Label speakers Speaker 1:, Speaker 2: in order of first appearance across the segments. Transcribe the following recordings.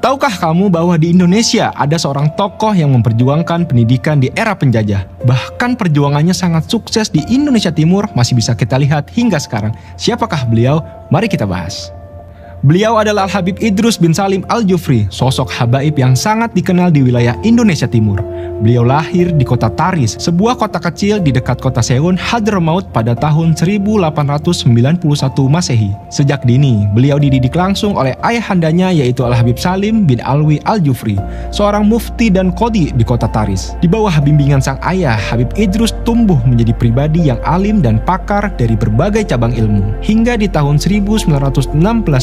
Speaker 1: Tahukah kamu bahwa di Indonesia ada seorang tokoh yang memperjuangkan pendidikan di era penjajah? Bahkan perjuangannya sangat sukses di Indonesia Timur masih bisa kita lihat hingga sekarang. Siapakah beliau? Mari kita bahas. Beliau adalah Al-Habib Idrus bin Salim Al-Jufri, sosok habaib yang sangat dikenal di wilayah Indonesia Timur. Beliau lahir di kota Taris, sebuah kota kecil di dekat kota Seun, Hadramaut pada tahun 1891 Masehi. Sejak dini, beliau dididik langsung oleh ayahandanya yaitu Al-Habib Salim bin Alwi Al-Jufri, seorang mufti dan qadhi di kota Taris. Di bawah bimbingan sang ayah, Habib Idrus tumbuh menjadi pribadi yang alim dan pakar dari berbagai cabang ilmu. Hingga di tahun 1916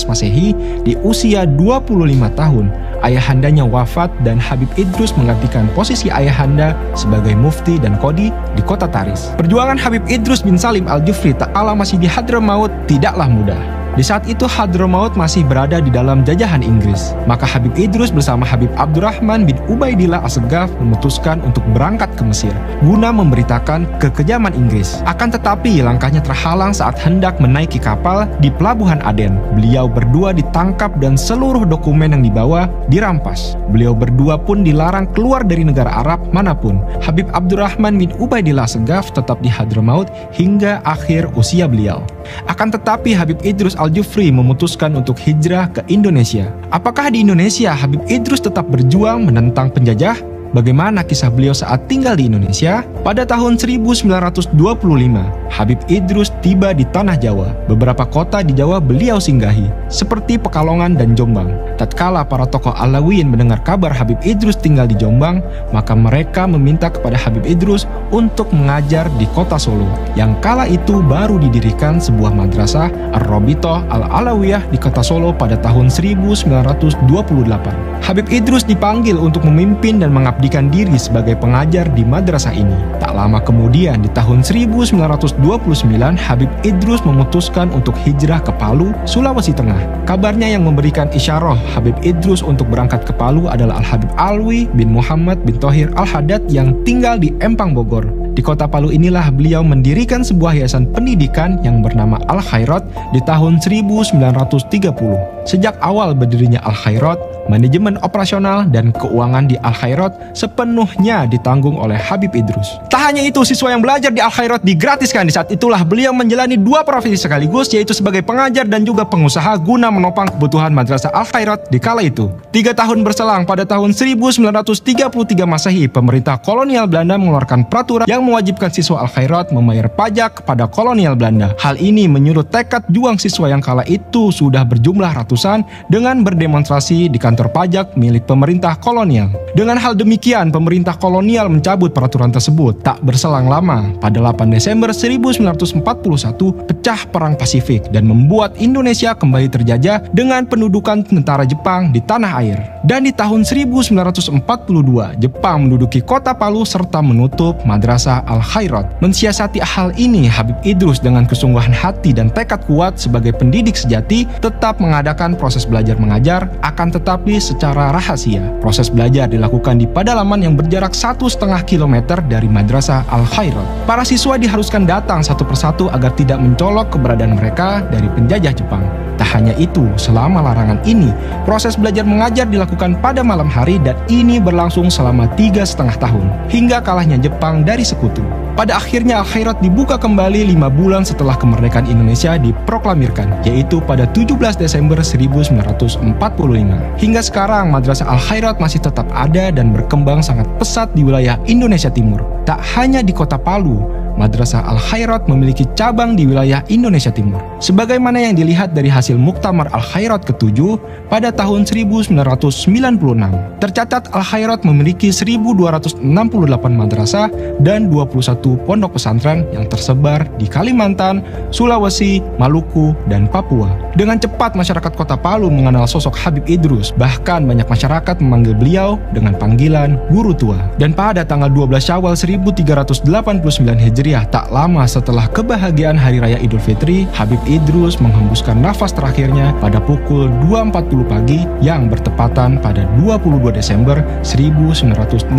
Speaker 1: Masehi, di usia 25 tahun, ayahandanya wafat dan Habib Idrus menggantikan posisi ayahanda sebagai mufti dan qadhi di kota Taris. Perjuangan Habib Idrus bin Salim Al-Jufri tak kalah masih di Hadramaut tidaklah mudah. Di saat itu Hadramaut masih berada di dalam jajahan Inggris. Maka Habib Idrus bersama Habib Abdurrahman bin Ubaidillah As-Saggaf memutuskan untuk berangkat ke Mesir guna memberitakan kekejaman Inggris. Akan tetapi langkahnya terhalang saat hendak menaiki kapal di pelabuhan Aden. Beliau berdua ditangkap dan seluruh dokumen yang dibawa dirampas. Beliau berdua pun dilarang keluar dari negara Arab manapun. Habib Abdurrahman bin Ubaidillah As-Saggaf tetap di Hadramaut hingga akhir usia beliau. Akan tetapi Habib Idrus Al-Jufri memutuskan untuk hijrah ke Indonesia. Apakah di Indonesia Habib Idrus tetap berjuang menentang penjajah? Bagaimana kisah beliau saat tinggal di Indonesia? Pada tahun 1925, Habib Idrus tiba di Tanah Jawa. Beberapa kota di Jawa beliau singgahi, seperti Pekalongan dan Jombang. Tatkala para tokoh Alawiyin mendengar kabar Habib Idrus tinggal di Jombang, maka mereka meminta kepada Habib Idrus untuk mengajar di kota Solo, yang kala itu baru didirikan sebuah madrasah Ar-Rabithah Al-Alawiyah di kota Solo pada tahun 1928. Habib Idrus dipanggil untuk memimpin dan mengabdikan diri sebagai pengajar di madrasah ini. Tak lama kemudian di tahun 1929 Habib Idrus memutuskan untuk hijrah ke Palu, Sulawesi Tengah. Kabarnya yang memberikan isyarah Habib Idrus untuk berangkat ke Palu adalah Al-Habib Alwi bin Muhammad bin Thohir Al-Haddad yang tinggal di Empang, Bogor. Di kota Palu inilah beliau mendirikan sebuah yayasan pendidikan yang bernama Al-Khairat di tahun 1930. Sejak awal berdirinya Al-Khairat, manajemen operasional dan keuangan di Al-Khairat sepenuhnya ditanggung oleh Habib Idrus. Tak hanya itu, siswa yang belajar di Al-Khairat digratiskan. Di saat itulah beliau menjalani dua profesi sekaligus, yaitu sebagai pengajar dan juga pengusaha guna menopang kebutuhan madrasah Al-Khairat di kala itu. 3 tahun berselang, pada tahun 1933 Masehi, pemerintah kolonial Belanda mengeluarkan peraturan yang mewajibkan siswa Al-Khairat membayar pajak kepada kolonial Belanda. Hal ini menyurut tekad juang siswa yang kala itu sudah berjumlah ratusan dengan berdemonstrasi di kantor pajak milik pemerintah kolonial. Dengan hal demikian, pemerintah kolonial mencabut peraturan tersebut. Tak berselang lama, pada 8 Desember 1941 pecah Perang Pasifik dan membuat Indonesia kembali terjajah dengan pendudukan tentara Jepang di tanah air. Dan di tahun 1942, Jepang menduduki kota Palu serta menutup madrasah Al-Khairat. Mensiasati hal ini, Habib Idrus dengan kesungguhan hati dan tekad kuat sebagai pendidik sejati tetap mengadakan proses belajar mengajar, akan tetapi secara rahasia. Proses belajar dilakukan di pedalaman yang berjarak 1,5 km dari madrasah Al-Khairat. Para siswa diharuskan datang satu persatu agar tidak mencolok keberadaan mereka dari penjajah Jepang. Tak hanya itu, selama larangan ini, proses belajar mengajar dilakukan pada malam hari dan ini berlangsung selama 3,5 tahun, hingga kalahnya Jepang dari sekutu. Pada akhirnya Al-Khairat dibuka kembali 5 bulan setelah kemerdekaan Indonesia diproklamirkan, yaitu pada 17 Desember 1945. Hingga sekarang, madrasah Al-Khairat masih tetap ada dan berkembang sangat pesat di wilayah Indonesia Timur. Tak hanya di kota Palu, Madrasah Al-Khairat memiliki cabang di wilayah Indonesia Timur. Sebagaimana yang dilihat dari hasil Muktamar Al-Khairat ke-7 pada tahun 1996. Tercatat Al-Khairat memiliki 1.268 madrasah dan 21 pondok pesantren yang tersebar di Kalimantan, Sulawesi, Maluku, dan Papua. Dengan cepat masyarakat kota Palu mengenal sosok Habib Idrus, bahkan banyak masyarakat memanggil beliau dengan panggilan Guru Tua. Dan pada tanggal 12 Syawal 1389 Hijriah Hijriah, tak lama setelah kebahagiaan Hari Raya Idul Fitri, Habib Idrus menghembuskan nafas terakhirnya pada pukul 2.40 pagi yang bertepatan pada 22 Desember 1969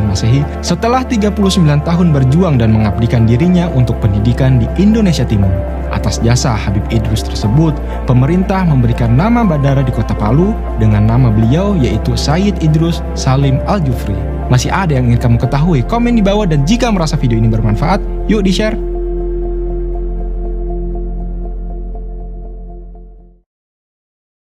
Speaker 1: Masehi setelah 39 tahun berjuang dan mengabdikan dirinya untuk pendidikan di Indonesia Timur. Atas jasa Habib Idrus tersebut, pemerintah memberikan nama bandara di Kota Palu dengan nama beliau yaitu Sayyid Idrus Salim Al-Jufri. Masih ada yang ingin kamu ketahui? Komen di bawah, dan jika merasa video ini bermanfaat, yuk di-share.